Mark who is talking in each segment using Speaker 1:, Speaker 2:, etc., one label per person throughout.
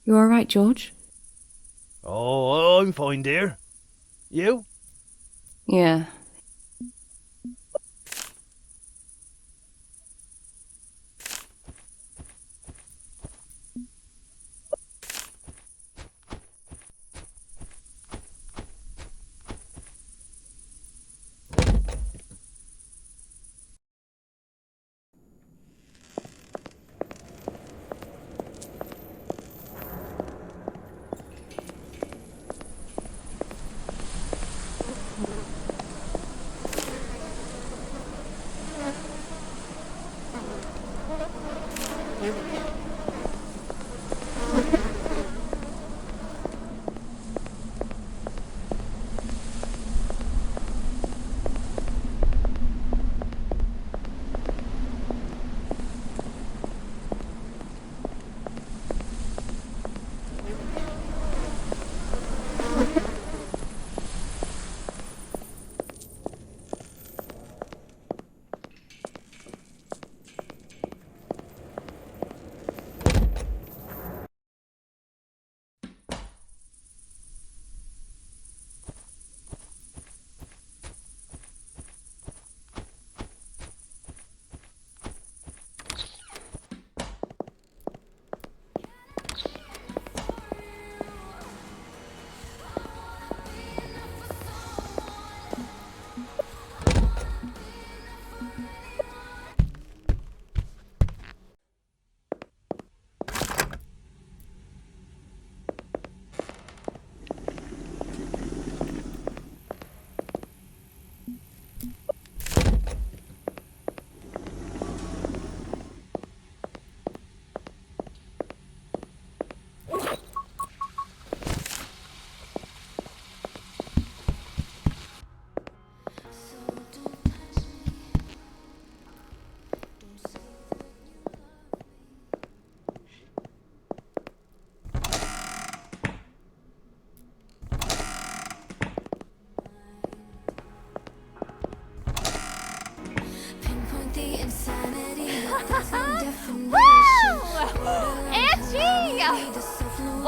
Speaker 1: You all right, George?
Speaker 2: Oh, I'm fine, dear. You?
Speaker 1: Yeah.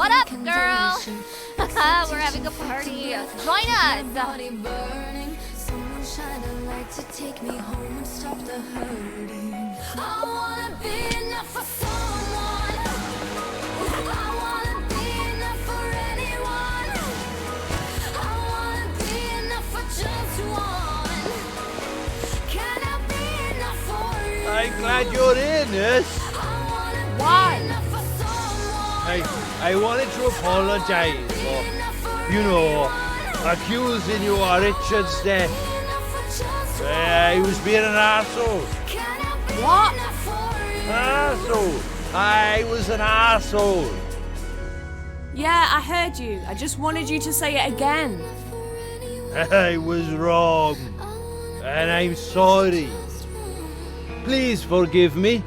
Speaker 3: What up, girl? We're having a party. Join us.
Speaker 4: To take me home and stop the hurting. I wanna be enough for someone. I wanna be enough for anyone. I wanna be enough for just one. Can I be enough for you?
Speaker 2: I'm glad you're in, nurse.
Speaker 3: Why?
Speaker 2: I wanted to apologise for, you know, accusing you of Richard's death. He was being an arsehole.
Speaker 3: What?
Speaker 2: Arsehole. I was an arsehole.
Speaker 1: Yeah, I heard you. I just wanted you to say it again.
Speaker 2: I was wrong. And I'm sorry. Please forgive me.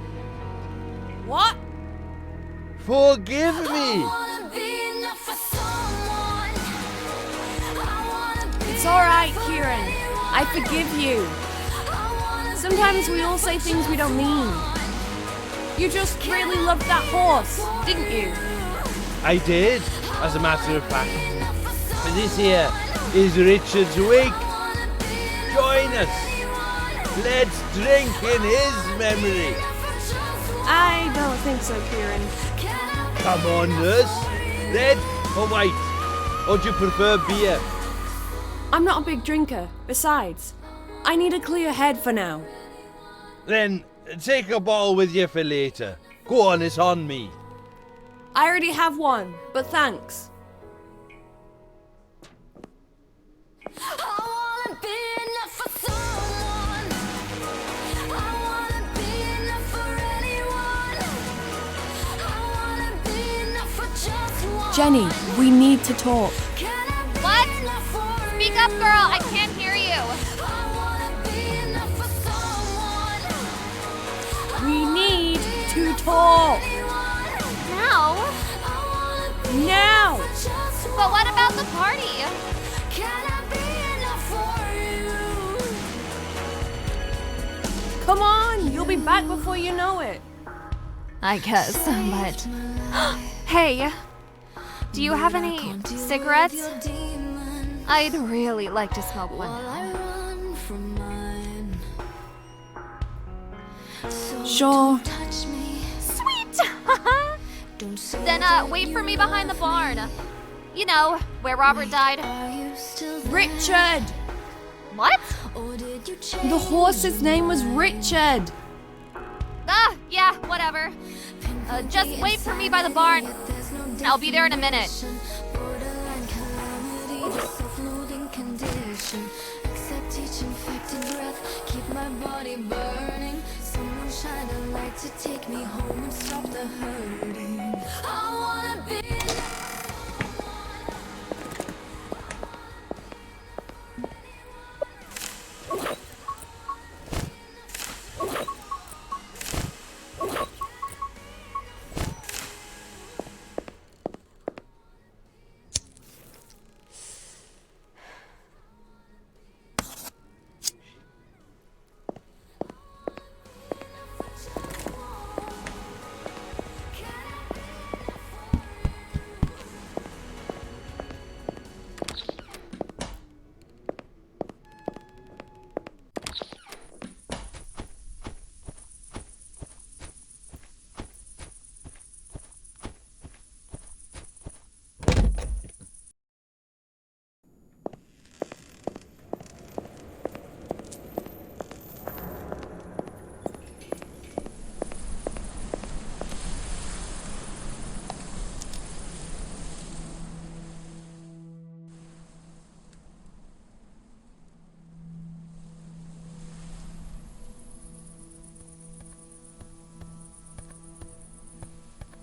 Speaker 1: What?
Speaker 2: Forgive me.
Speaker 1: It's alright, Kieran. I forgive you. Sometimes we all say things we don't mean. You just really loved that horse, didn't you?
Speaker 2: I did, as a matter of fact. And this here is Richard's wake. Join us. Let's drink in his memory.
Speaker 1: I don't think so, Kieran.
Speaker 2: Come on, nurse. Red or white? Or do you prefer beer?
Speaker 1: I'm not a big drinker. Besides, I need a clear head for now.
Speaker 2: Then take a bottle with you for later. Go on, it's on me.
Speaker 1: I already have one, but thanks. Jenny, we need to talk.
Speaker 3: What? Speak up, girl. I can't hear you.
Speaker 1: We need to talk.
Speaker 3: Now?
Speaker 1: Now!
Speaker 3: But what about the party?
Speaker 1: Come on, you'll be back before you know it.
Speaker 3: I guess, but... Hey, do you have any cigarettes? I'd really like to smoke one.
Speaker 1: Sure.
Speaker 3: Sweet! Then wait for me behind the barn. You know, where Robert died.
Speaker 1: Richard!
Speaker 3: What?
Speaker 1: The horse's name was Richard.
Speaker 3: Yeah, whatever. Just wait for me by the barn. I'll be there in a minute.
Speaker 4: Accept each infected breath, keep my body burning. Someone shine a light to take me home and stop the hurting. I wanna be.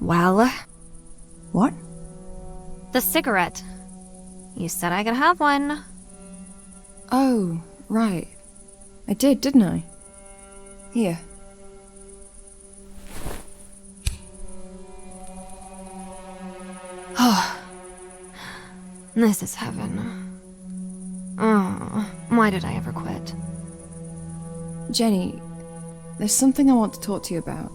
Speaker 3: Well,
Speaker 1: What?
Speaker 3: the cigarette. You said I could have one.
Speaker 1: Oh, right. I did, didn't I? Here.
Speaker 3: This is heaven. Oh, why did I ever quit?
Speaker 1: Jenny, there's something I want to talk to you about.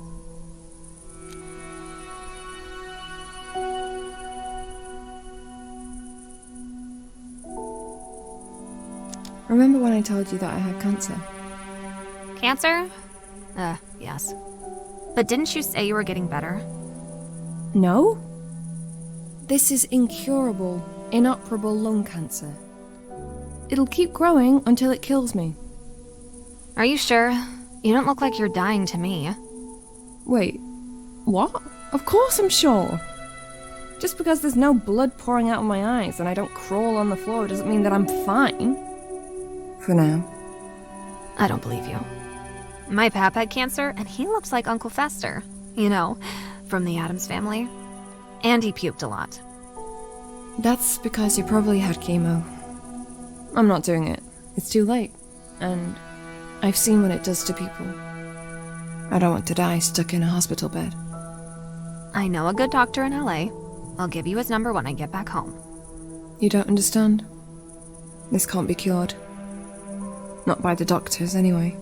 Speaker 5: Remember when I told you that I had cancer?
Speaker 3: Cancer? Yes. But didn't you say you were getting better?
Speaker 5: No? This is incurable, inoperable lung cancer. It'll keep growing until it kills me.
Speaker 3: Are you sure? You don't look like you're dying to me.
Speaker 5: Wait, what? Of course I'm sure. Just because there's no blood pouring out of my eyes and I don't crawl on the floor doesn't mean that I'm fine. For now.
Speaker 3: I don't believe you. My pap had cancer, and he looks like Uncle Fester. You know, from the Addams Family. And he puked a lot.
Speaker 5: That's because you probably had chemo. I'm not doing it. It's too late. And I've seen what it does to people. I don't want to die stuck in a hospital bed.
Speaker 3: I know a good doctor in LA. I'll give you his number when I get back home.
Speaker 5: You don't understand? This can't be cured. Not by the doctors, anyway.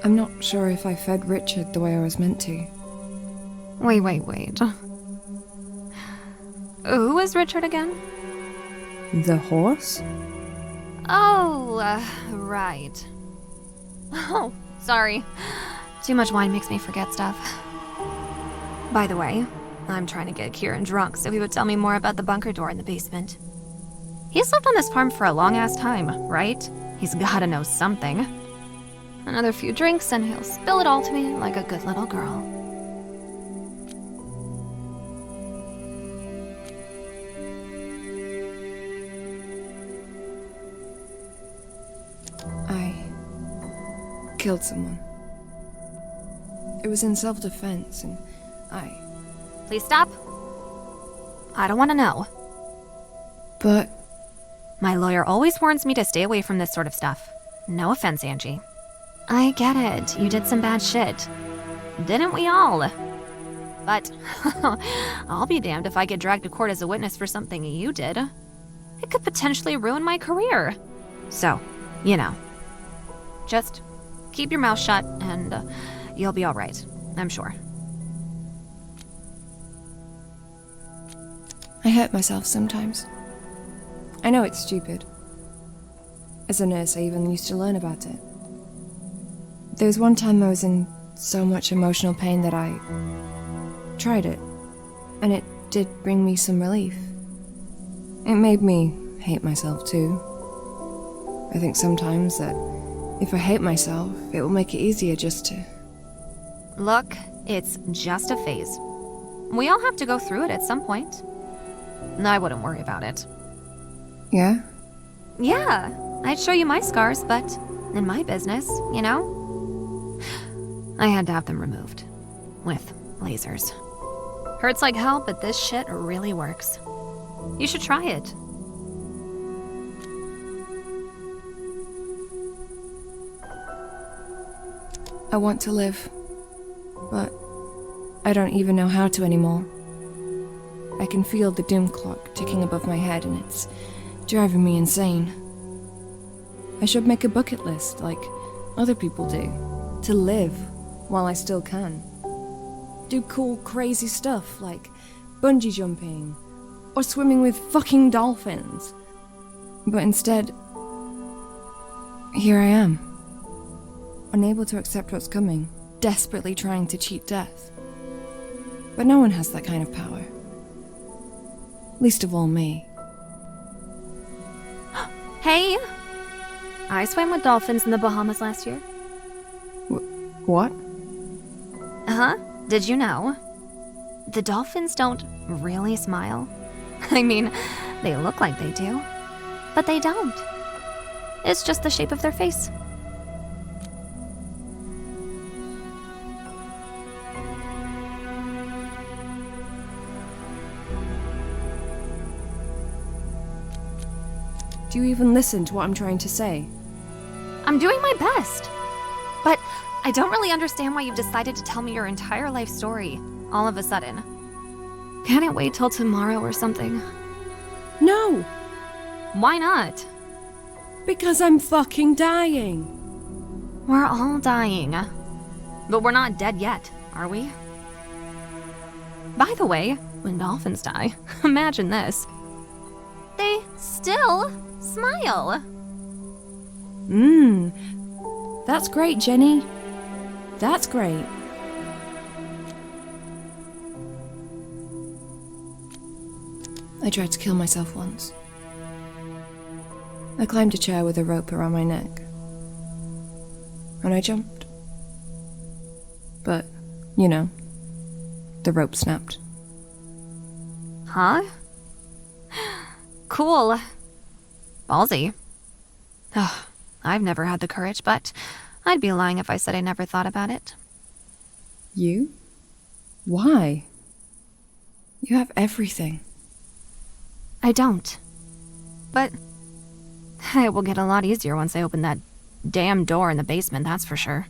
Speaker 5: I'm not sure if I fed Richard the way I was meant to.
Speaker 3: Wait. Who is Richard again?
Speaker 5: The horse?
Speaker 3: Oh, right. Oh, sorry. Too much wine makes me forget stuff. By the way, I'm trying to get Kieran drunk so he would tell me more about the bunker door in the basement. He's lived on this farm for a long-ass time, right? He's gotta know something. Another few drinks and he'll spill it all to me like a good little girl.
Speaker 5: I killed someone. It was in self-defense, and
Speaker 3: Please stop. I don't want to know.
Speaker 5: But
Speaker 3: My lawyer always warns me to stay away from this sort of stuff. No offense, Angie. I get it. You did some bad shit. Didn't we all? But I'll be damned if I get dragged to court as a witness for something you did. It could potentially ruin my career. So, you know. Just keep your mouth shut and you'll be all right, I'm sure.
Speaker 5: I hurt myself sometimes. I know it's stupid. As a nurse, I even used to learn about it. There was one time I was in so much emotional pain that I tried it, and it did bring me some relief. It made me hate myself too. I think sometimes that if I hate myself, it will make it easier just to...
Speaker 3: Look, it's just a phase. We all have to go through it at some point. I wouldn't worry about it.
Speaker 5: Yeah?
Speaker 3: Yeah, I'd show you my scars, but in my business, you know? I had to have them removed. With lasers. Hurts like hell, but this shit really works. You should try it.
Speaker 5: I want to live, but I don't even know how to anymore. I can feel the doom clock ticking above my head and it's driving me insane. I should make a bucket list like other people do, to live while I still can. Do cool, crazy stuff like bungee jumping or swimming with fucking dolphins. But instead, here I am, unable to accept what's coming, desperately trying to cheat death. But no one has that kind of power. Least of all me.
Speaker 3: Hey! I swam with dolphins in the Bahamas last year.
Speaker 5: What?
Speaker 3: Uh-huh. Did you know? The dolphins don't really smile. I mean, they look like they do. But they don't. It's just the shape of their face.
Speaker 5: Do you even listen to what I'm trying to say?
Speaker 3: I'm doing my best. But I don't really understand why you've decided to tell me your entire life story all of a sudden. Can't it wait till tomorrow or something?
Speaker 5: No!
Speaker 3: Why not?
Speaker 5: Because I'm fucking dying!
Speaker 3: We're all dying. But we're not dead yet, are we? By the way, when dolphins die, imagine this. They still smile.
Speaker 5: That's great, Jenny. That's great. I tried to kill myself once. I climbed a chair with a rope around my neck. And I jumped. But, you know, the rope snapped.
Speaker 3: Huh? Cool. Ballsy. Ugh, I've never had the courage, but I'd be lying if I said I never thought about it.
Speaker 5: You? Why? You have everything.
Speaker 3: I don't. But it will get a lot easier once I open that damn door in the basement, that's for sure.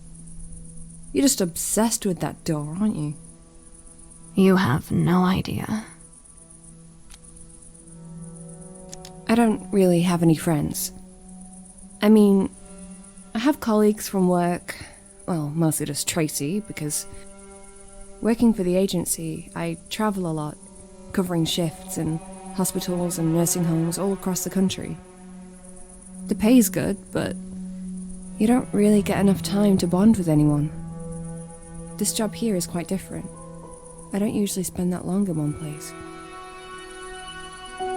Speaker 5: You're just obsessed with that door, aren't you?
Speaker 3: You have no idea.
Speaker 5: I don't really have any friends. I mean, I have colleagues from work. Well, mostly just Tracy, because working for the agency, I travel a lot, covering shifts in hospitals and nursing homes all across the country. The pay's good, but you don't really get enough time to bond with anyone. This job here is quite different. I don't usually spend that long in one place.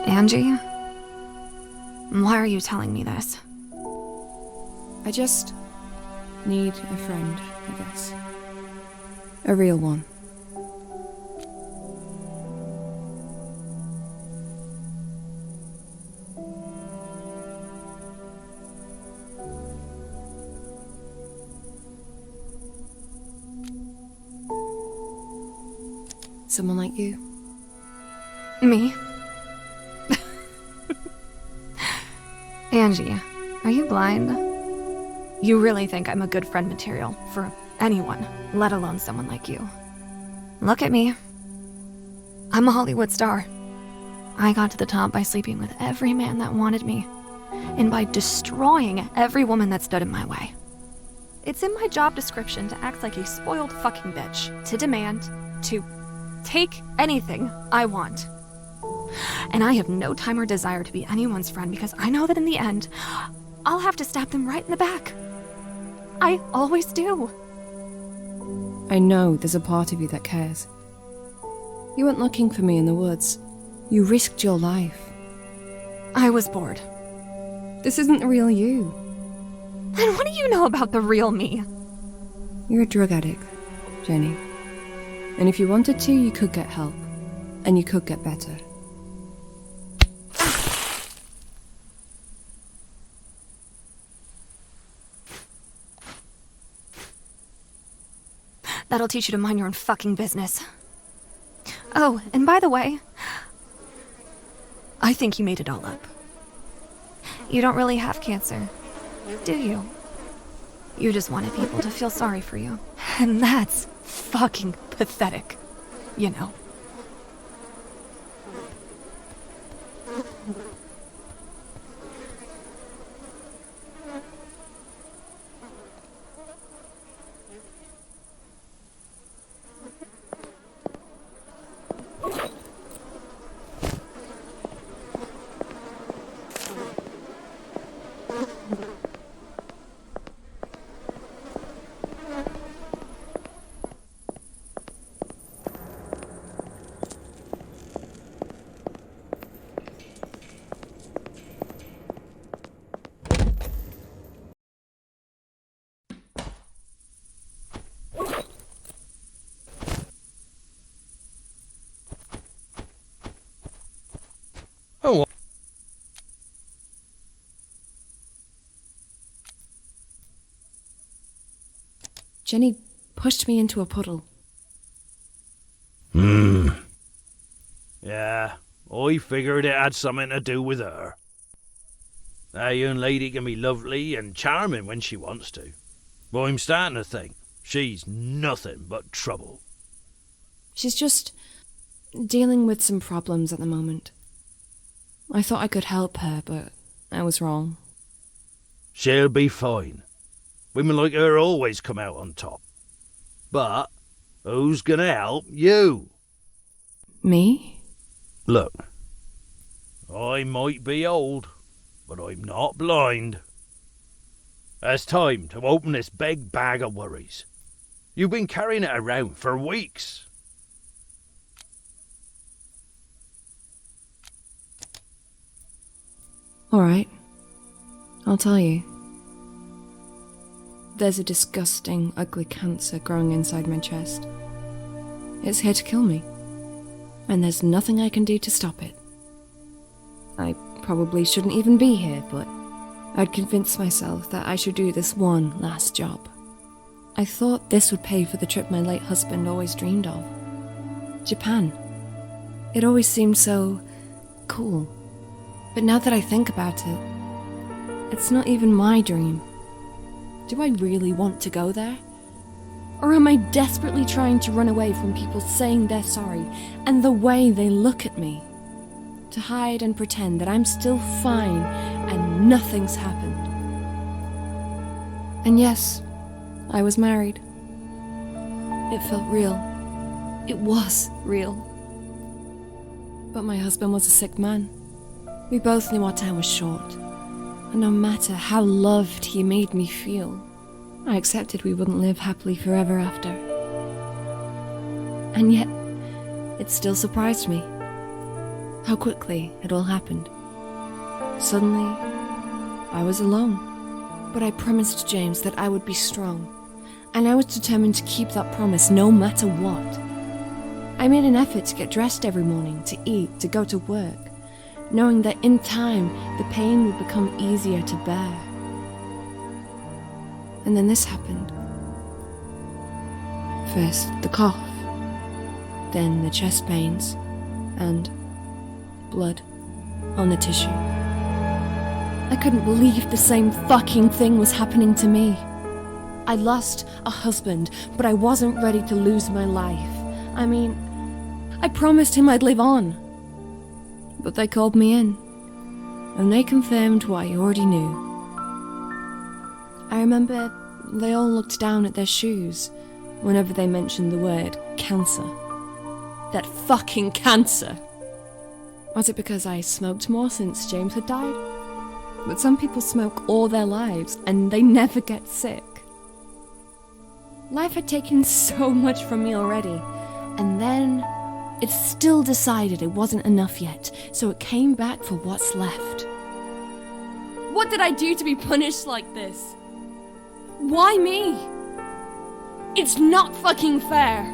Speaker 3: Angie? Why are you telling me this?
Speaker 5: I just need a friend, I guess. A real one. Someone like you.
Speaker 3: Me? Angie, are you blind? You really think I'm a good friend material for anyone, let alone someone like you? Look at me. I'm a Hollywood star. I got to the top by sleeping with every man that wanted me, and by destroying every woman that stood in my way. It's in my job description to act like a spoiled fucking bitch, to demand, to take anything I want. And I have no time or desire to be anyone's friend because I know that in the end, I'll have to stab them right in the back. I always do.
Speaker 5: I know there's a part of you that cares. You weren't looking for me in the woods. You risked your life.
Speaker 3: I was bored.
Speaker 5: This isn't the real you.
Speaker 3: Then what do you know about the real me?
Speaker 5: You're a drug addict, Jenny. And if you wanted to, you could get help. And you could get better.
Speaker 3: That'll teach you to mind your own fucking business. Oh, and by the way, I think you made it all up. You don't really have cancer, do you? You just wanted people to feel sorry for you. And that's fucking pathetic, you know.
Speaker 2: Oh,
Speaker 5: Jenny pushed me into a puddle.
Speaker 2: Yeah, I figured it had something to do with her. That young lady can be lovely and charming when she wants to. But I'm starting to think she's nothing but trouble.
Speaker 5: She's just dealing with some problems at the moment. I thought I could help her, but I was wrong.
Speaker 2: She'll be fine. Women like her always come out on top. But who's gonna help you?
Speaker 5: Me?
Speaker 2: Look, I might be old, but I'm not blind. It's time to open this big bag of worries. You've been carrying it around for weeks.
Speaker 5: Alright. I'll tell you. There's a disgusting, ugly cancer growing inside my chest. It's here to kill me. And there's nothing I can do to stop it. I probably shouldn't even be here, but I'd convinced myself that I should do this one last job. I thought this would pay for the trip my late husband always dreamed of. Japan. It always seemed so cool. But now that I think about it, it's not even my dream. Do I really want to go there? Or am I desperately trying to run away from people saying they're sorry and the way they look at me? To hide and pretend that I'm still fine and nothing's happened. And yes, I was married. It felt real. It was real. But my husband was a sick man. We both knew our time was short. And no matter how loved he made me feel, I accepted we wouldn't live happily forever after. And yet, it still surprised me how quickly it all happened. Suddenly, I was alone. But I promised James that I would be strong, and I was determined to keep that promise no matter what. I made an effort to get dressed every morning, to eat, to go to work, knowing that in time, the pain would become easier to bear. And then this happened. First, the cough, then the chest pains, and blood on the tissue. I couldn't believe the same fucking thing was happening to me. I lost a husband, but I wasn't ready to lose my life. I mean, I promised him I'd live on. But they called me in, and they confirmed what I already knew. I remember they all looked down at their shoes whenever they mentioned the word cancer. That fucking cancer! Was it because I smoked more since James had died? But some people smoke all their lives, and they never get sick. Life had taken so much from me already, and then it still decided it wasn't enough yet, so it came back for what's left.
Speaker 1: What did I do to be punished like this? Why me? It's not fucking fair.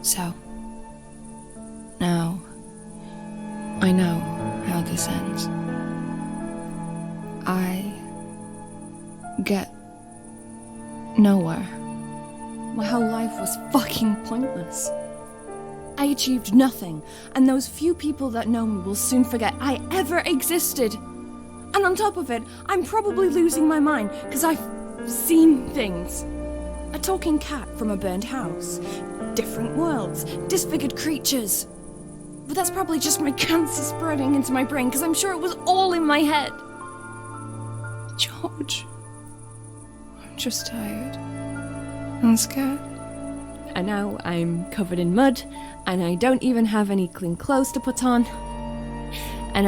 Speaker 5: So, now, I know how this ends. I get nowhere. My whole life was fucking pointless. I achieved nothing, and those few people that know me will soon forget I ever existed. And on top of it, I'm probably losing my mind, because I've seen things. A talking cat from a burned house. Different worlds. Disfigured creatures. But that's probably just my cancer spreading into my brain, because I'm sure it was all in my head. George, I'm just tired. I'm scared. And now I'm covered in mud, and I don't even have any clean clothes to put on. And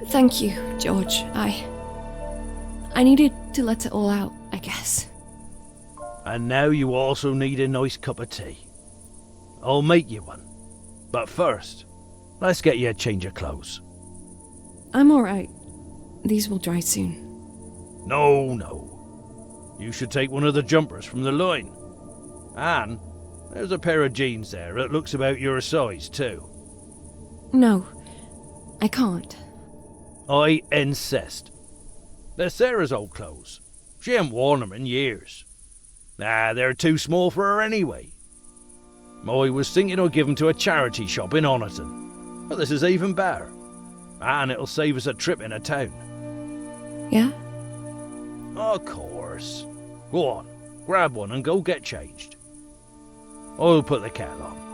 Speaker 5: Thank you, George. I needed to let it all out, I guess.
Speaker 2: And now you also need a nice cup of tea. I'll make you one. But first, let's get you a change of clothes.
Speaker 5: I'm alright. These will dry soon.
Speaker 2: No. You should take one of the jumpers from the line. And there's a pair of jeans there that looks about your size too.
Speaker 5: No, I can't.
Speaker 2: I insist. They're Sarah's old clothes. She ain't worn them in years. They're too small for her anyway. I was thinking I'd give them to a charity shop in Oniton. But this is even better. And it'll save us a trip in a town.
Speaker 5: Yeah?
Speaker 2: Of course. Go on, grab one and go get changed. I'll put the kettle on.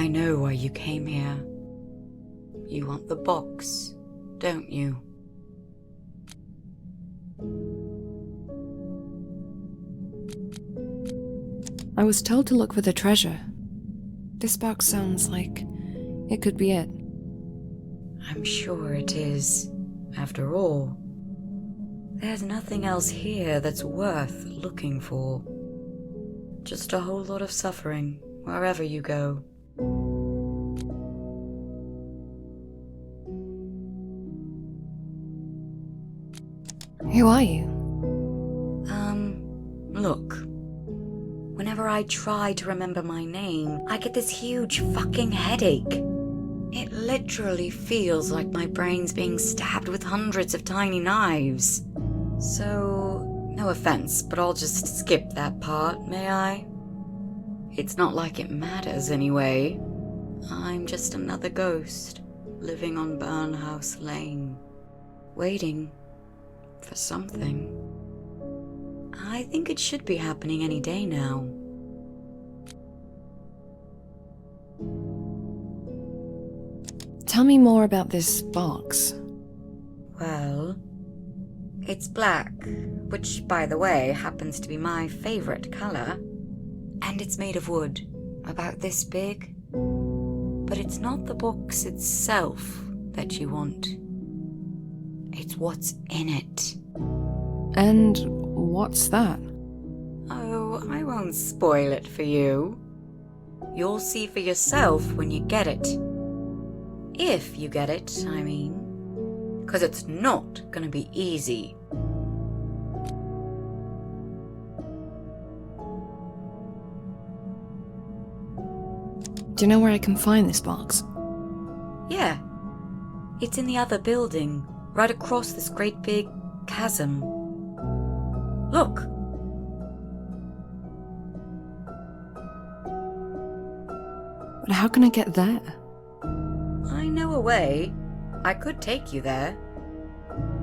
Speaker 6: I know why you came here. You want the box, don't you?
Speaker 5: I was told to look for the treasure. This box sounds like it could be it.
Speaker 6: I'm sure it is. After all, there's nothing else here that's worth looking for. Just a whole lot of suffering wherever you go.
Speaker 5: Who are you?
Speaker 6: Look. Whenever I try to remember my name, I get this huge fucking headache. It literally feels like my brain's being stabbed with hundreds of tiny knives. So, no offense, but I'll just skip that part, may I? It's not like it matters anyway. I'm just another ghost, living on Burnhouse Lane, waiting for something. I think it should be happening any day now.
Speaker 5: Tell me more about this box.
Speaker 6: Well, it's black, which, by the way, happens to be my favorite color. And it's made of wood, about this big. But it's not the box itself that you want. It's what's in it.
Speaker 5: And what's that?
Speaker 6: Oh, I won't spoil it for you. You'll see for yourself when you get it. If you get it, I mean. 'Cause it's not gonna be easy.
Speaker 5: Do you know where I can find this box?
Speaker 6: Yeah. It's in the other building, right across this great big chasm. Look.
Speaker 5: But how can I get there?
Speaker 6: I know a way. I could take you there.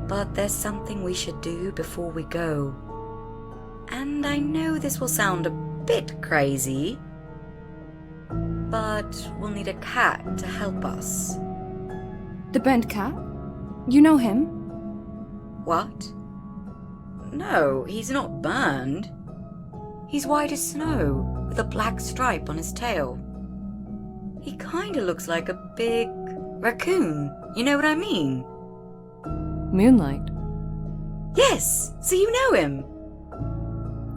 Speaker 6: But there's something we should do before we go. And I know this will sound a bit crazy, but we'll need a cat to help us.
Speaker 5: The burnt cat? You know him?
Speaker 6: What? No, he's not burned. He's white as snow, with a black stripe on his tail. He kinda looks like a big raccoon, you know what I mean?
Speaker 5: Moonlight.
Speaker 6: Yes, so you know him.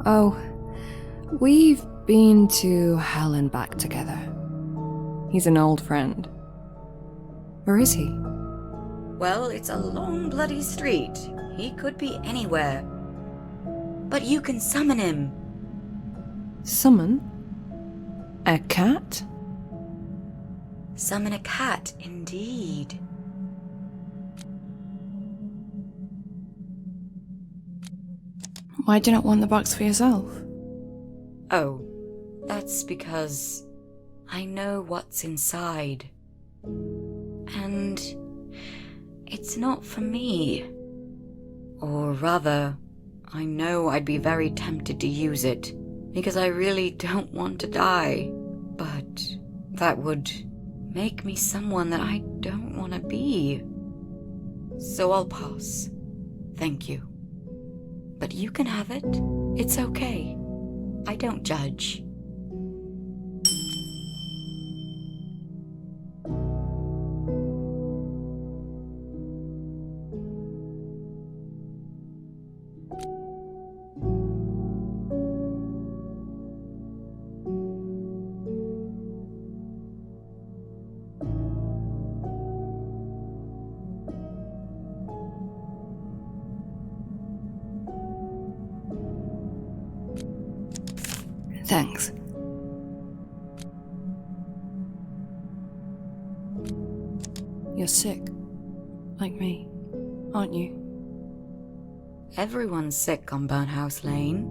Speaker 5: Oh, we've been to hell and back together. He's an old friend. Where is he?
Speaker 6: Well, it's a long bloody street. He could be anywhere. But you can summon him.
Speaker 5: Summon? A cat?
Speaker 6: Summon a cat, indeed.
Speaker 5: Why do you not want the box for yourself?
Speaker 6: Oh, that's because I know what's inside. And it's not for me. Or rather, I know I'd be very tempted to use it, because I really don't want to die. But that would make me someone that I don't want to be. So I'll pass. Thank you. But you can have it. It's okay. I don't judge.
Speaker 5: Thanks. You're sick. Like me, aren't you?
Speaker 6: Everyone's sick on Burnhouse Lane.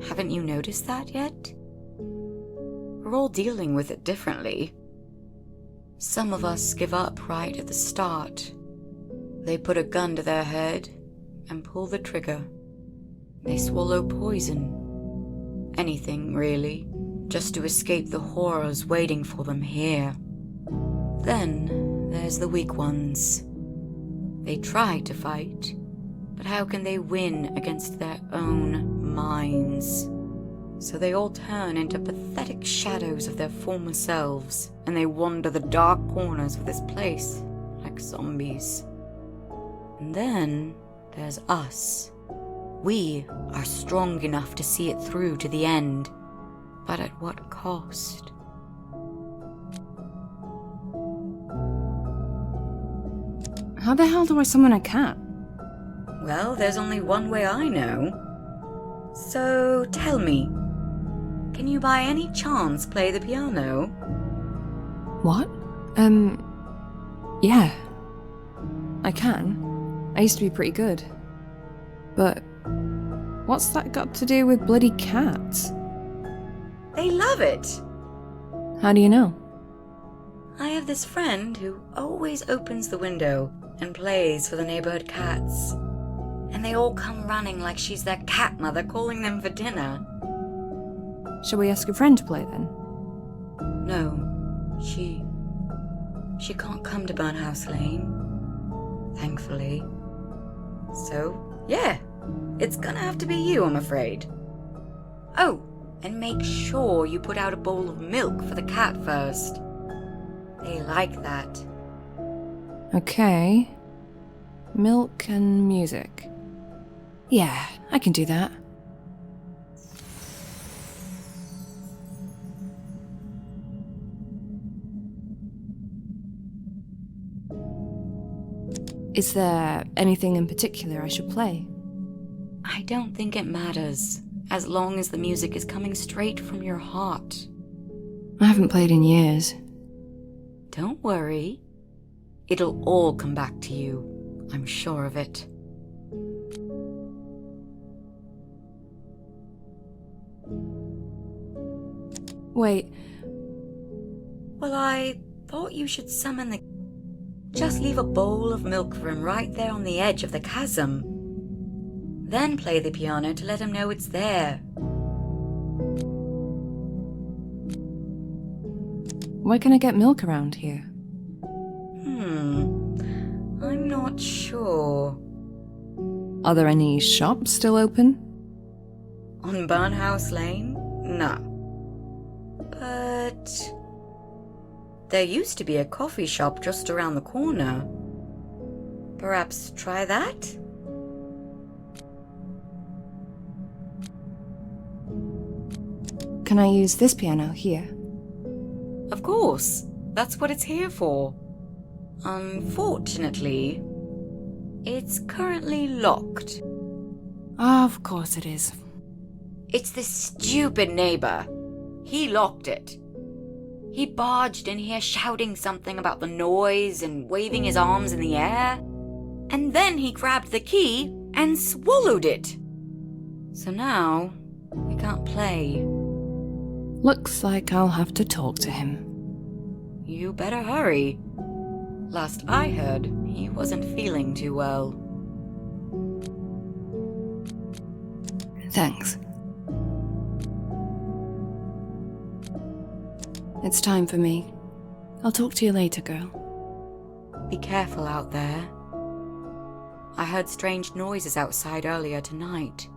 Speaker 6: Haven't you noticed that yet? We're all dealing with it differently. Some of us give up right at the start. They put a gun to their head and pull the trigger. They swallow poison. Anything, really, just to escape the horrors waiting for them here. Then there's the weak ones. They try to fight, but how can they win against their own minds? So they all turn into pathetic shadows of their former selves, and they wander the dark corners of this place like zombies. And then there's us. We are strong enough to see it through to the end, but at what cost?
Speaker 5: How the hell do I summon a cat?
Speaker 6: Well, there's only one way I know. So tell me, can you by any chance play the piano?
Speaker 5: What? Yeah. I can. I used to be pretty good. But what's that got to do with bloody cats?
Speaker 6: They love it!
Speaker 5: How do you know?
Speaker 6: I have this friend who always opens the window and plays for the neighborhood cats. And they all come running like she's their cat mother calling them for dinner.
Speaker 5: Shall we ask a friend to play then?
Speaker 6: No, she can't come to Burnhouse Lane, thankfully. So, yeah, it's gonna have to be you, I'm afraid. Oh, and make sure you put out a bowl of milk for the cat first. They like that.
Speaker 5: Okay. Milk and music. Yeah, I can do that. Is there anything in particular I should play?
Speaker 6: I don't think it matters, as long as the music is coming straight from your heart.
Speaker 5: I haven't played in years.
Speaker 6: Don't worry. It'll all come back to you. I'm sure of it.
Speaker 5: Wait,
Speaker 6: Well, I thought you should summon the... Just leave a bowl of milk for him right there on the edge of the chasm. Then play the piano to let him know it's there.
Speaker 5: where can I get milk around here?
Speaker 6: I'm not sure.
Speaker 5: Are there any shops still open?
Speaker 6: On Burnhouse Lane? No. But... there used to be a coffee shop just around the corner. Perhaps try that?
Speaker 5: Can I use this piano here?
Speaker 6: Of course. That's what it's here for. Unfortunately, it's currently locked.
Speaker 5: Of course it is.
Speaker 6: It's this stupid neighbor. He locked it. He barged in here shouting something about the noise and waving his arms in the air. And then he grabbed the key and swallowed it. So now, we can't play.
Speaker 5: Looks like I'll have to talk to him.
Speaker 6: You better hurry. Last I heard, he wasn't feeling too well.
Speaker 5: Thanks. It's time for me. I'll talk to you later, girl.
Speaker 6: Be careful out there. I heard strange noises outside earlier tonight.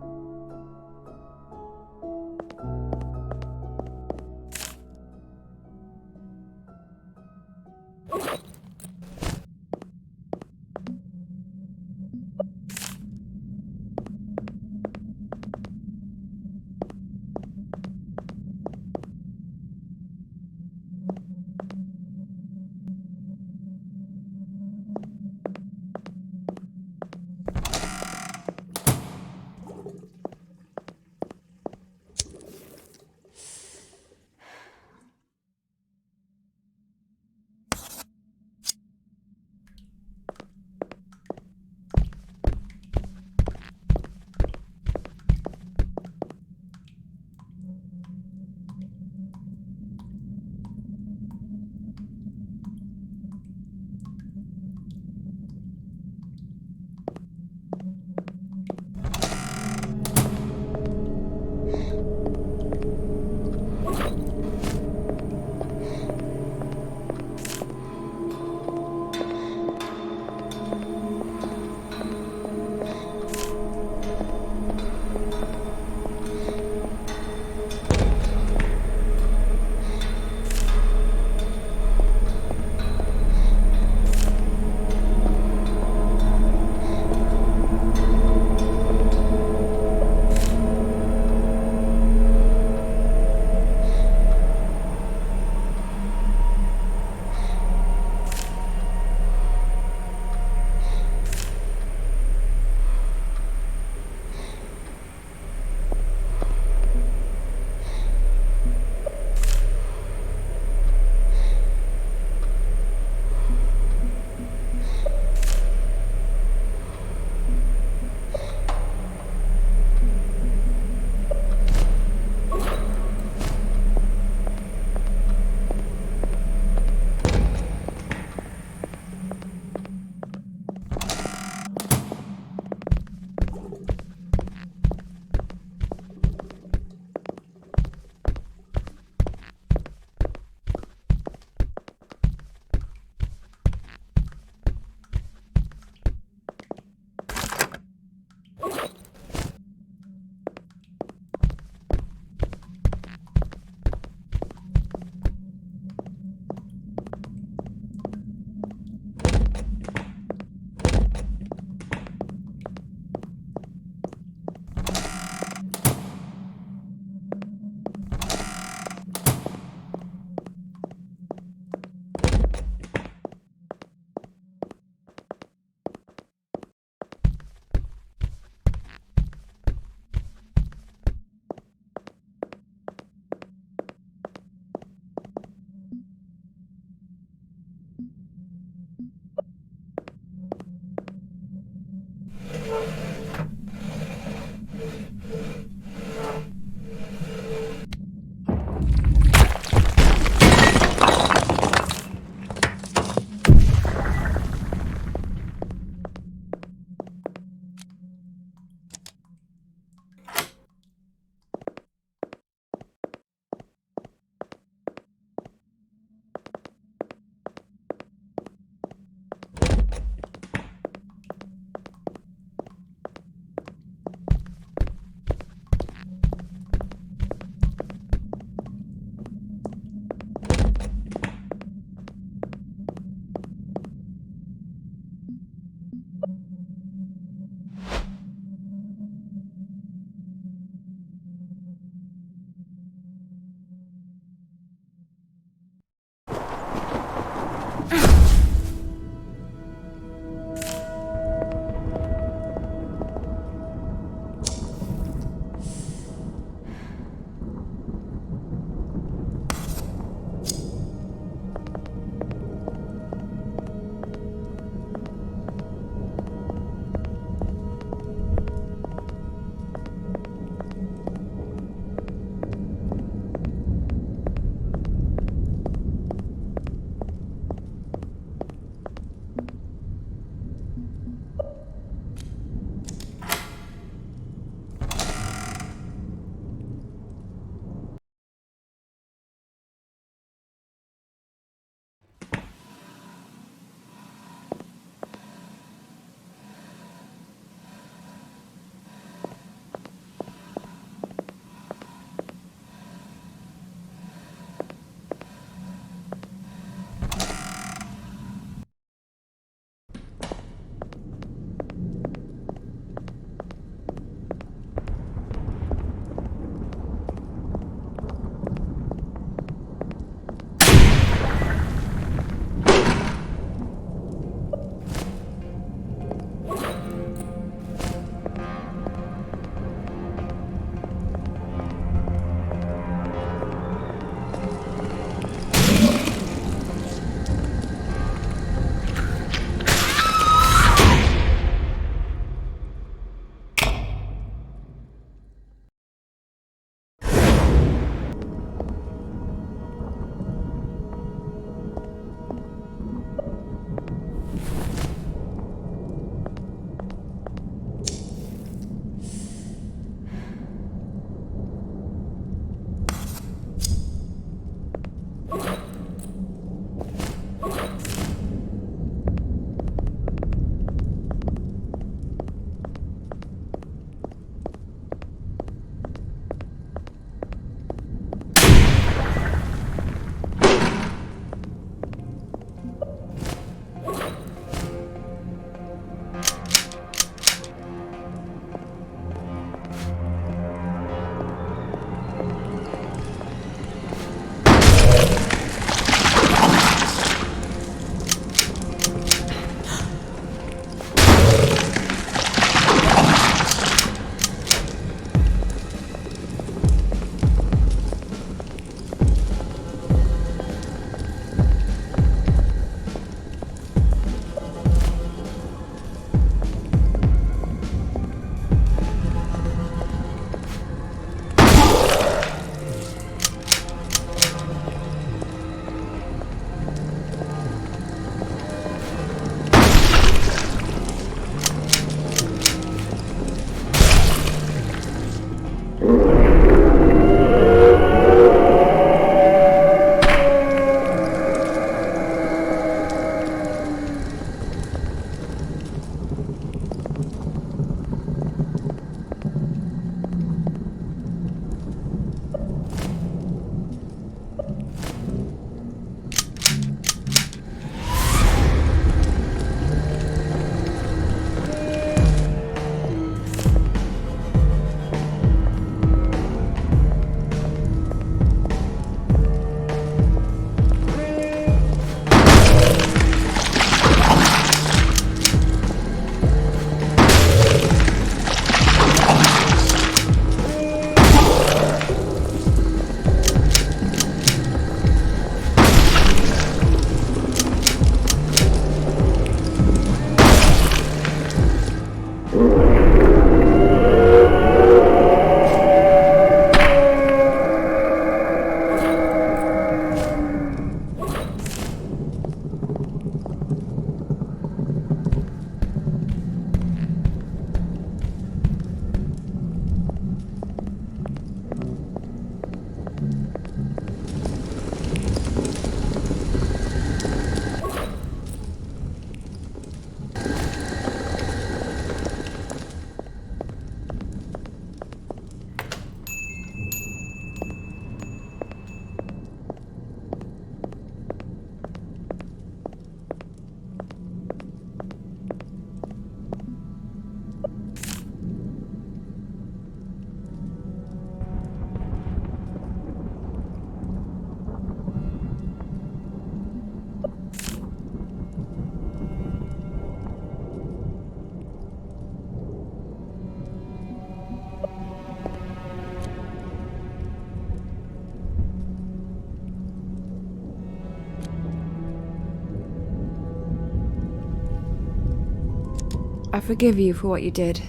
Speaker 5: I forgive you for what you did.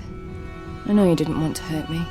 Speaker 5: I know you didn't want to hurt me.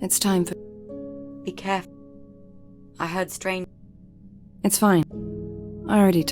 Speaker 5: It's time for...
Speaker 6: Be careful. I heard strange.
Speaker 5: It's fine. I already...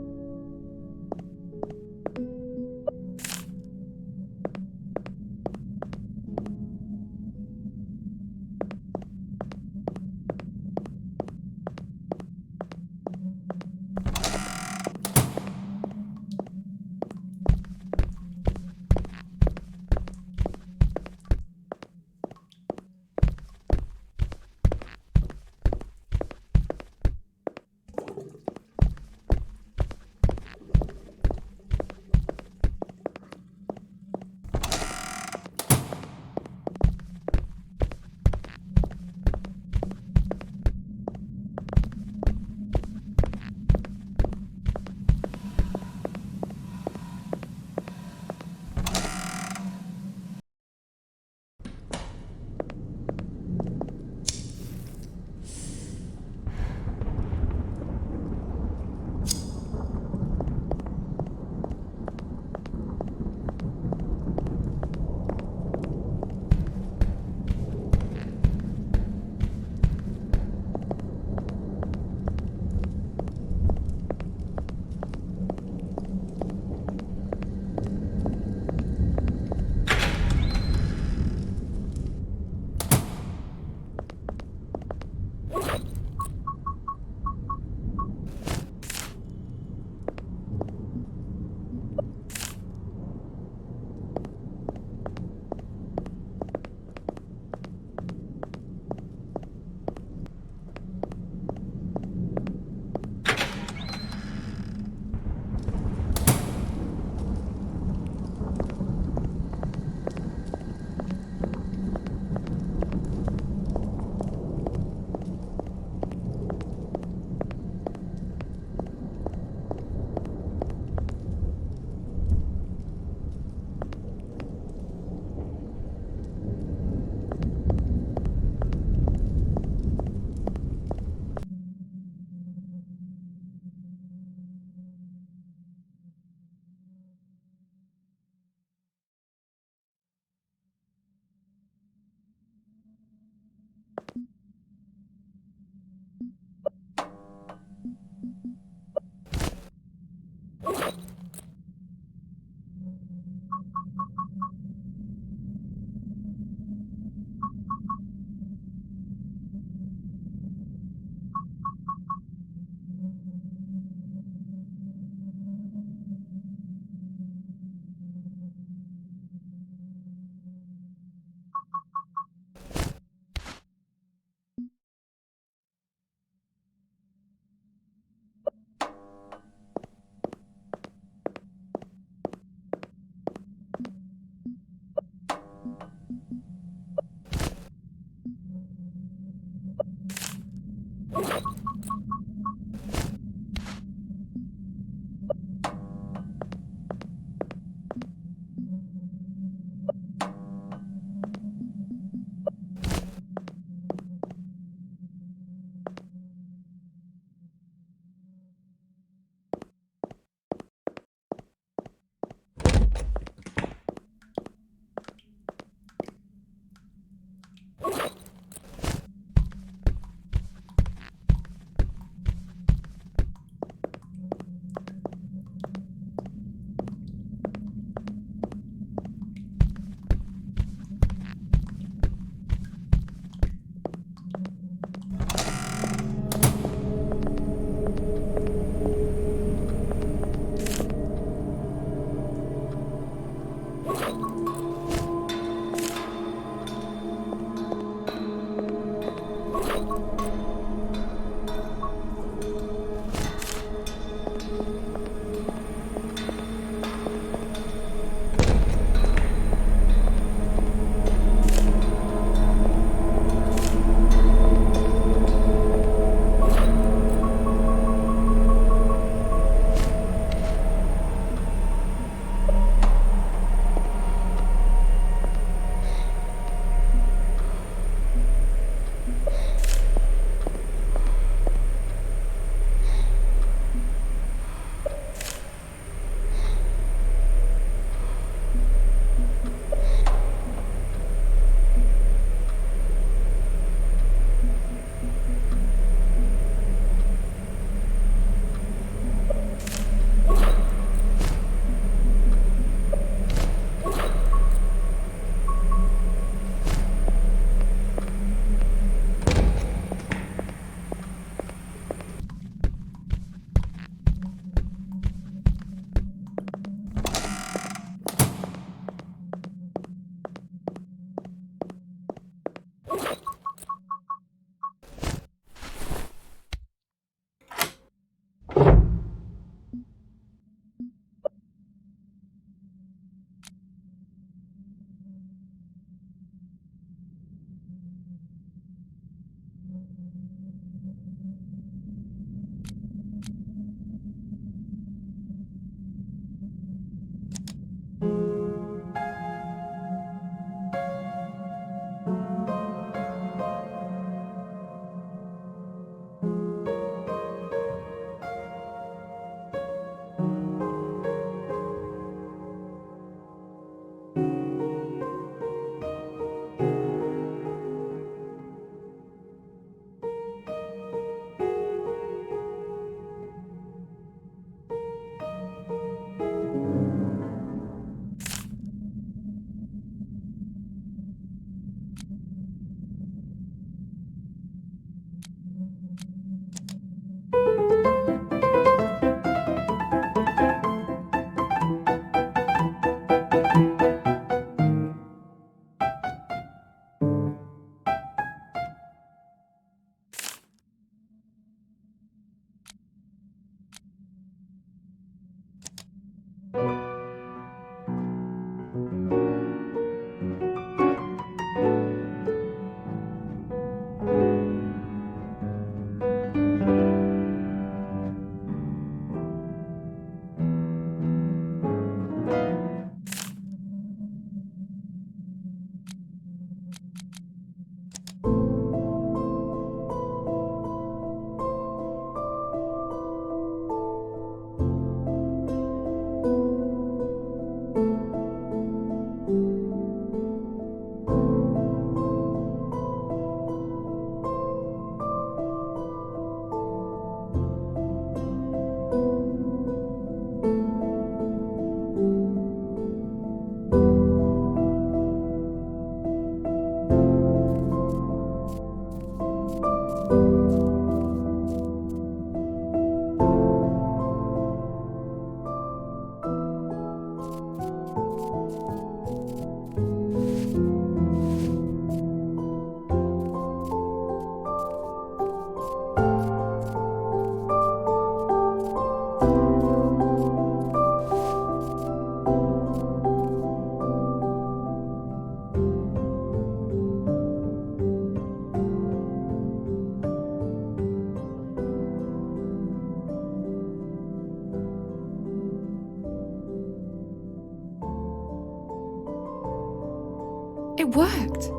Speaker 5: It worked.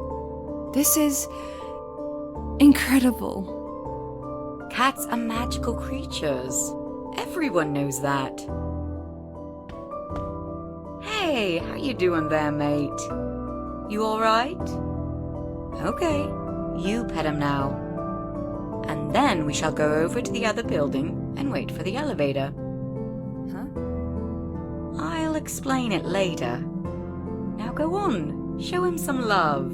Speaker 5: This is incredible.
Speaker 6: Cats are magical creatures. Everyone knows that. Hey, how you doing there, mate? You alright? Okay, you pet him now. And then we shall go over to the other building and wait for the elevator.
Speaker 5: Huh?
Speaker 6: I'll explain it later. Now go on, show him some love.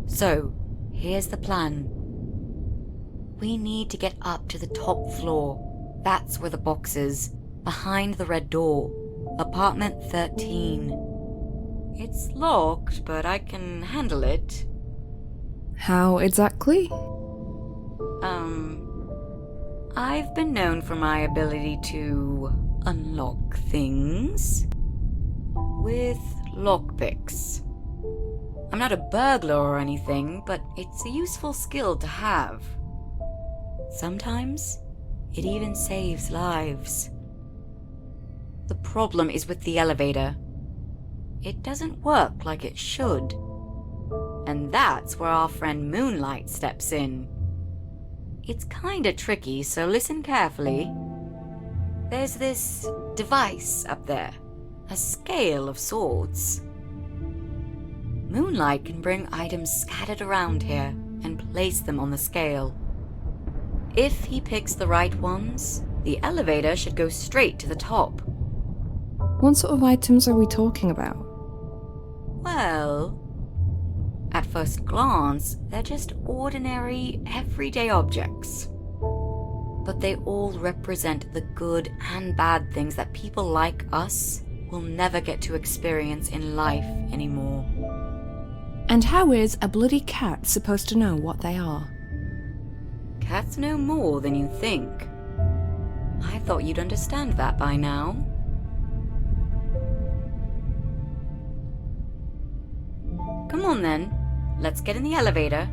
Speaker 6: So, here's the plan. We need to get up to the top floor. That's where the box is, behind the red door. Apartment 13. It's locked, but I can handle it.
Speaker 5: How exactly?
Speaker 6: I've been known for my ability to unlock things with lockpicks. I'm not a burglar or anything, but it's a useful skill to have. Sometimes, it even saves lives. The problem is with the elevator. It doesn't work like it should. And that's where our friend Moonlight steps in. It's kinda tricky, so listen carefully. There's this device up there, a scale of sorts. Moonlight can bring items scattered around here and place them on the scale. If he picks the right ones, the elevator should go straight to the top.
Speaker 5: What sort of items are we talking about?
Speaker 6: Well, at first glance, they're just ordinary, everyday objects. But they all represent the good and bad things that people like us will never get to experience in life anymore.
Speaker 5: And how is a bloody cat supposed to know what they are?
Speaker 6: Cats know more than you think. I thought you'd understand that by now. Come on then, let's get in the elevator.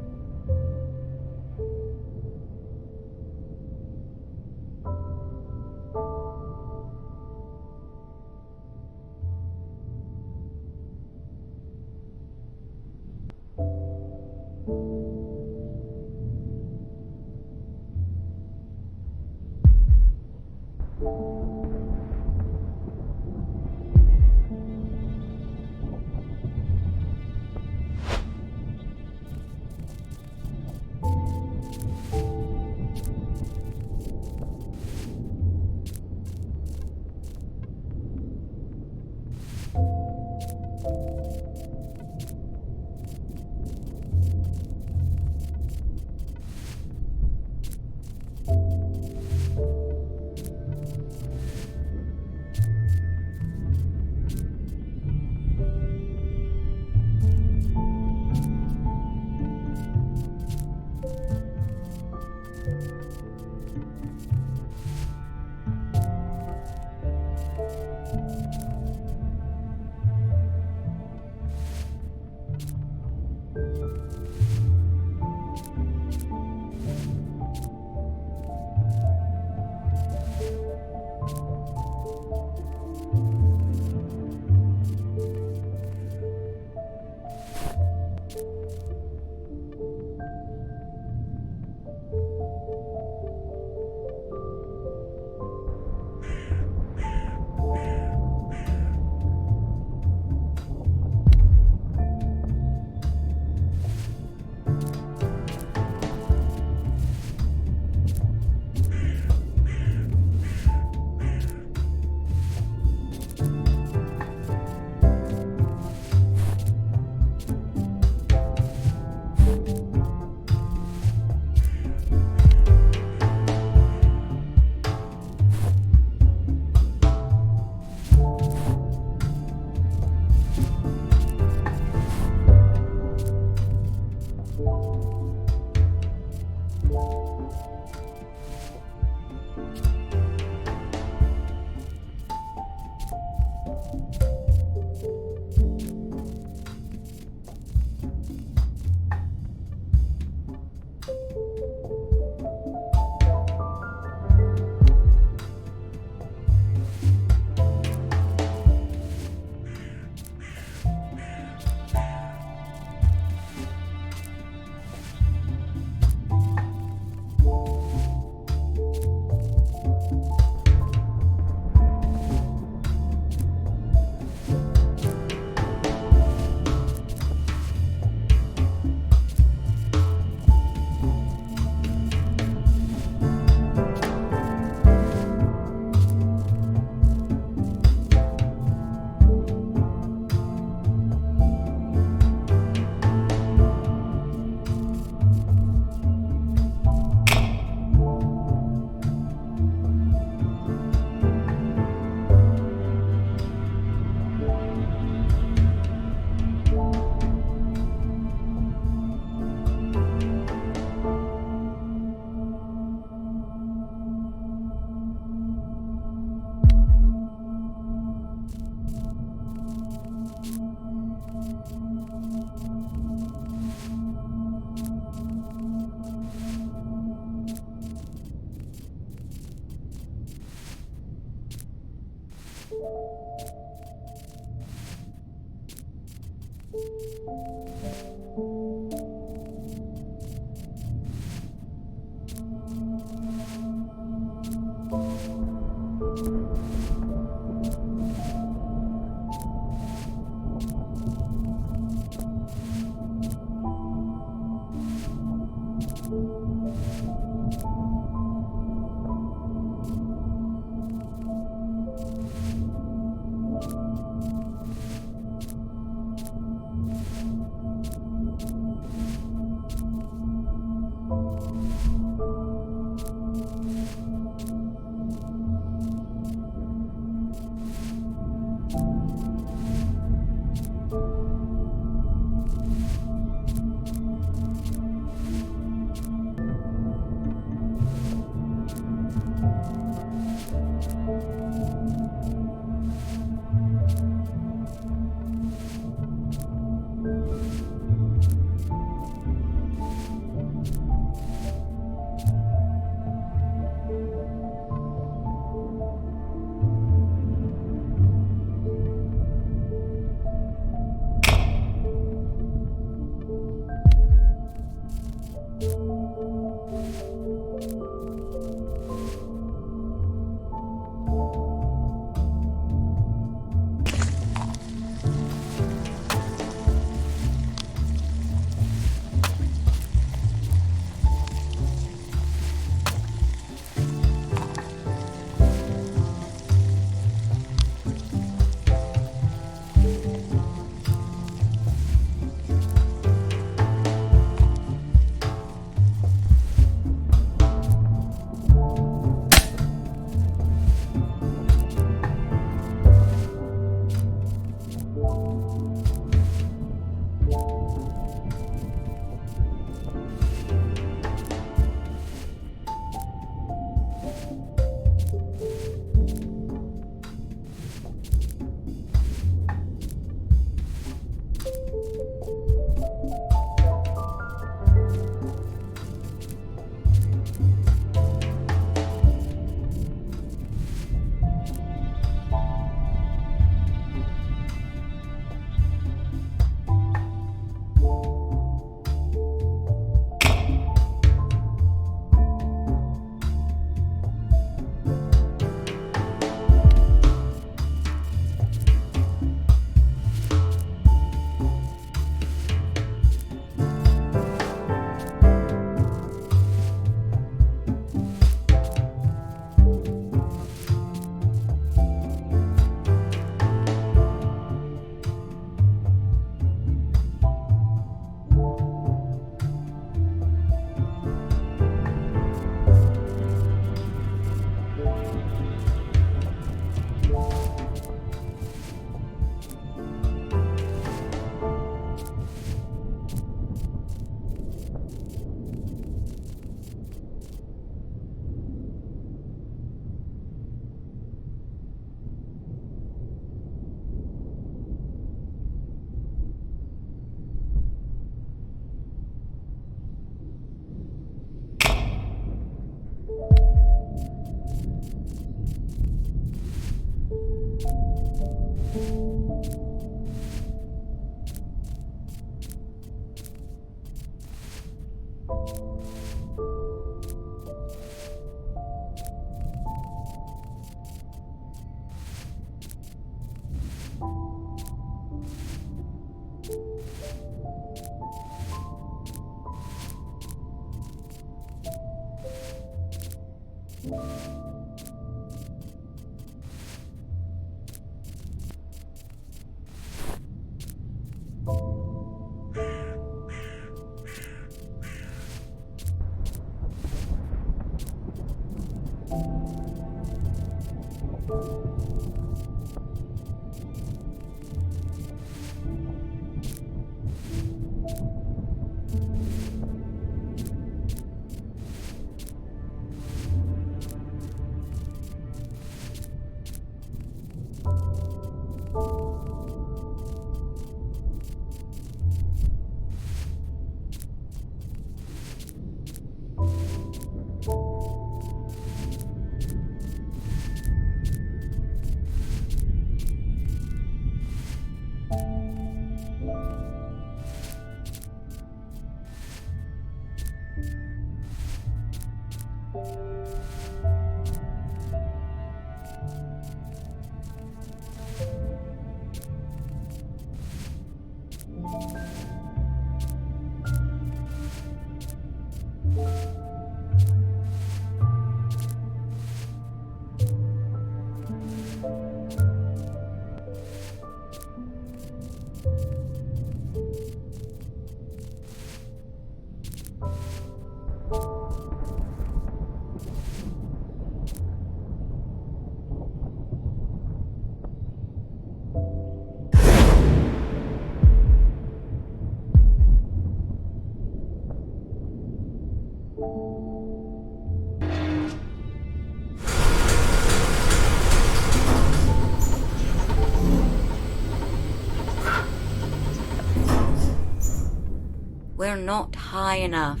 Speaker 6: We're not high enough.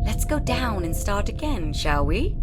Speaker 6: Let's go down and start again, shall we?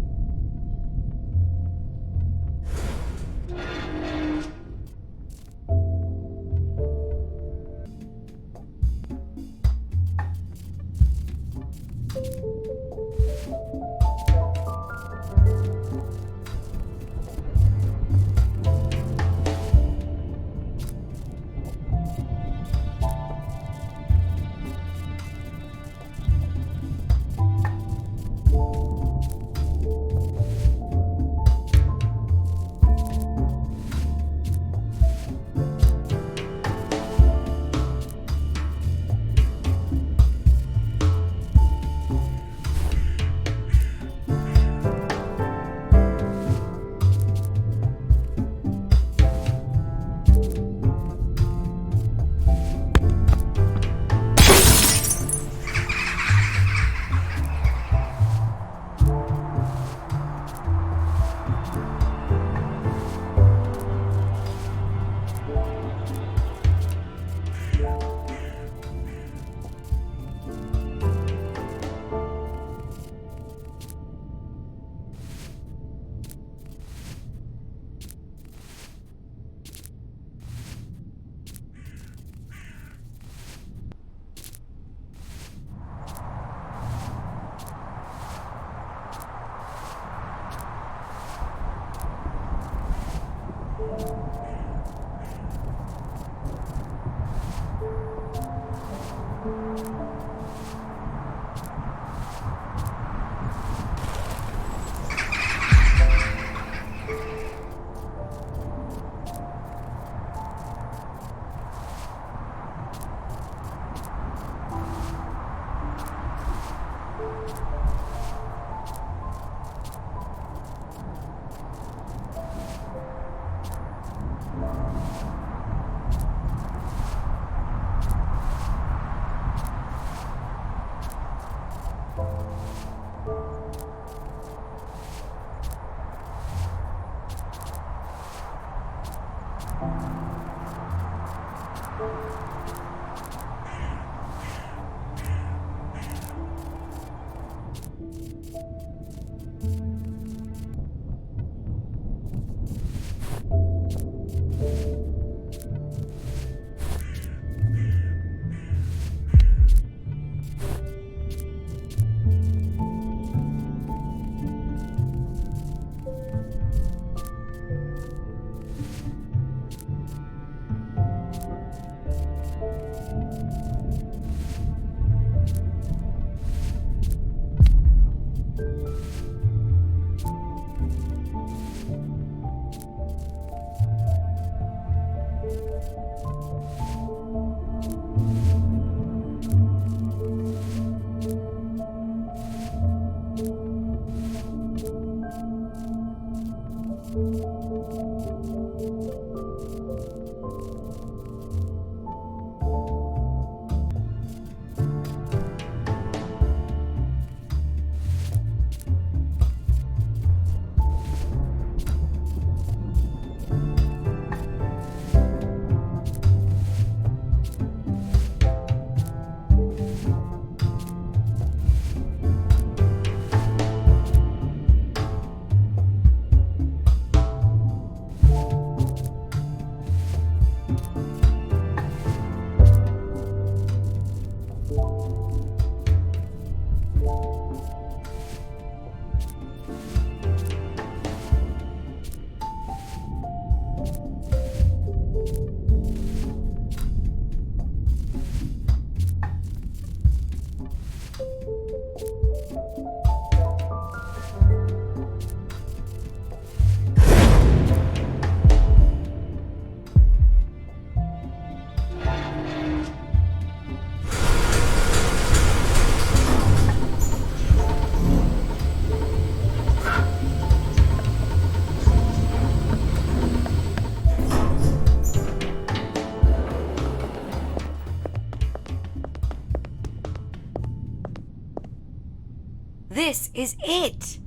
Speaker 6: This is it!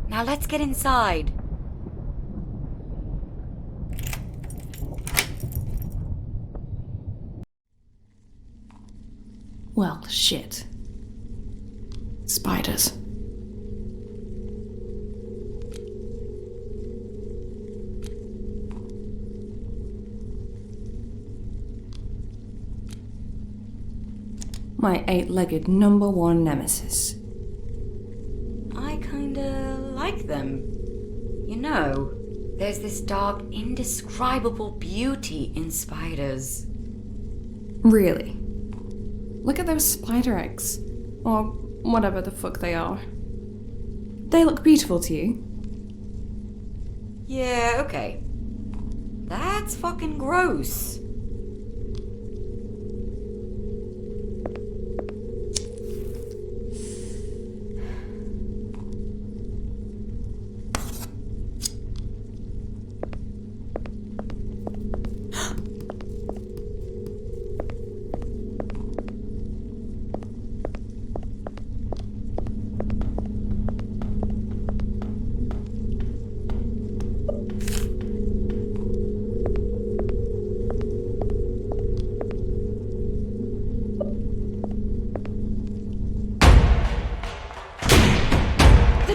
Speaker 6: Now let's get inside.
Speaker 5: Well, shit. Spiders. My eight-legged number one nemesis.
Speaker 6: I kinda like them. You know, there's this dark, indescribable beauty in spiders.
Speaker 5: Really? Look at those spider eggs. Or whatever the fuck they are. They look beautiful to you.
Speaker 6: Yeah, okay. That's fucking gross.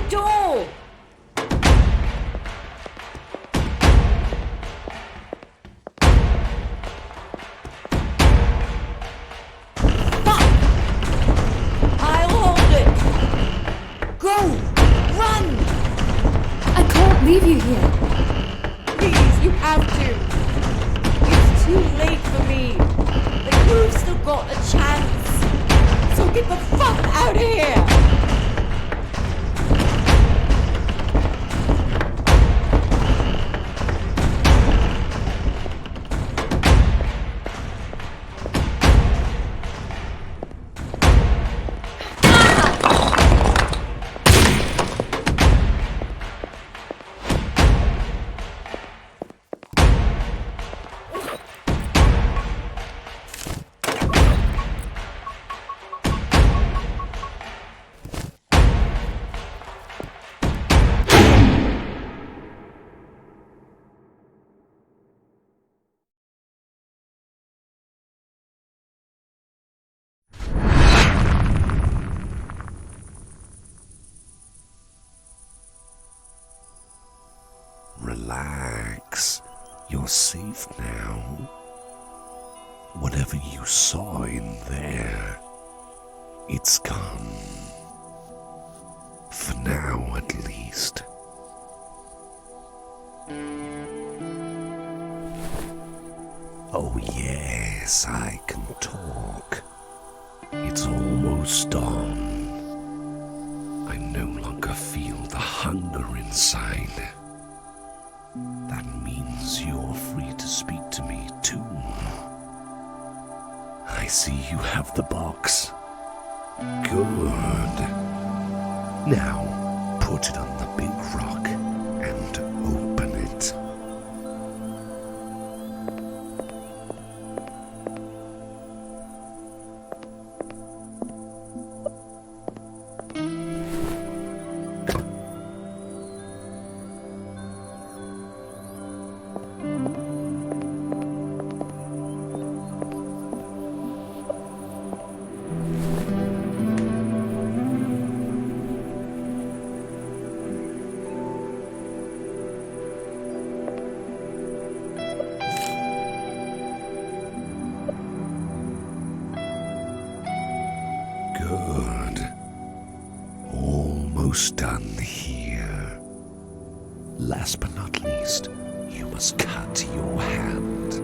Speaker 6: Door! Fuck! I'll hold it! Go! Run!
Speaker 5: I can't leave you here.
Speaker 6: Please, you have to! It's too late for me! The crew's still got a chance! So get the fuck out of here!
Speaker 7: Relax. You're safe now. Whatever you saw in there, it's gone. For now, at least. Oh yes, I can talk. It's almost dawn. I no longer feel the hunger inside. That means you're free to speak to me too. I see you have the box. Good. Now, put it on the big rock and open it. Good. Almost done here. Last but not least, you must cut your hand.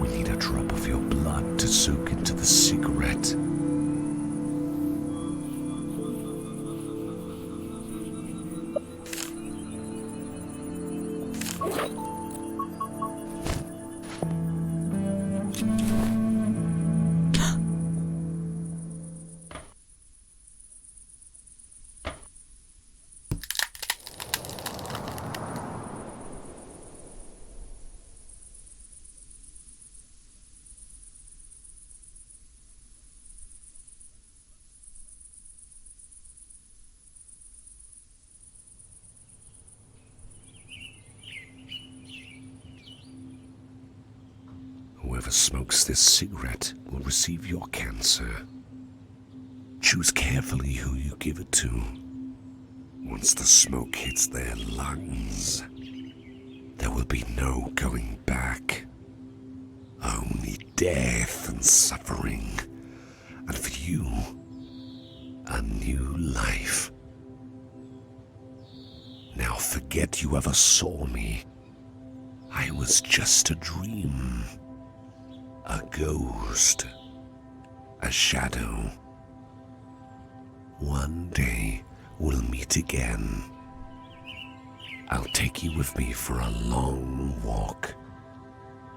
Speaker 7: We need a drop of your blood to soak into the cigarette. Whoever smokes this cigarette will receive your cancer. Choose carefully who you give it to. Once the smoke hits their lungs, there will be no going back. Only death and suffering. And for you, a new life. Now forget you ever saw me. I was just a dream. A ghost. A shadow. One day we'll meet again. I'll take you with me for a long walk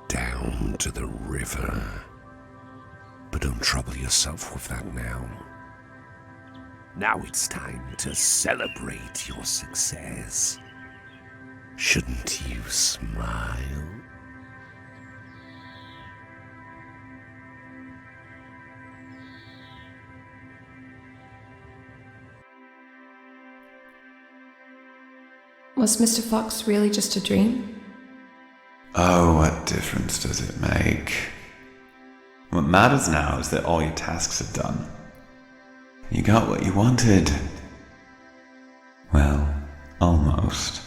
Speaker 7: down to the river. But don't trouble yourself with that now. Now it's time to celebrate your success. Shouldn't you smile?
Speaker 5: Was Mr. Fox really just a dream?
Speaker 8: Oh, what difference does it make? What matters now is that all your tasks are done. You got what you wanted. Well, almost.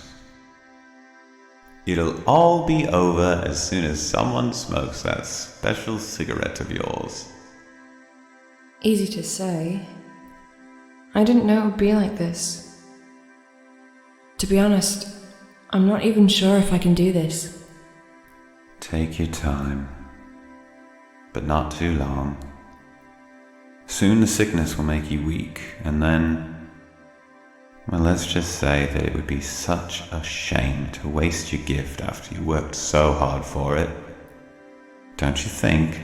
Speaker 8: It'll all be over as soon as someone smokes that special cigarette of yours.
Speaker 5: Easy to say. I didn't know it would be like this. To be honest, I'm not even sure if I can do this.
Speaker 8: Take your time, but not too long. Soon the sickness will make you weak, and then, well, let's just say that it would be such a shame to waste your gift after you worked so hard for it. Don't you think?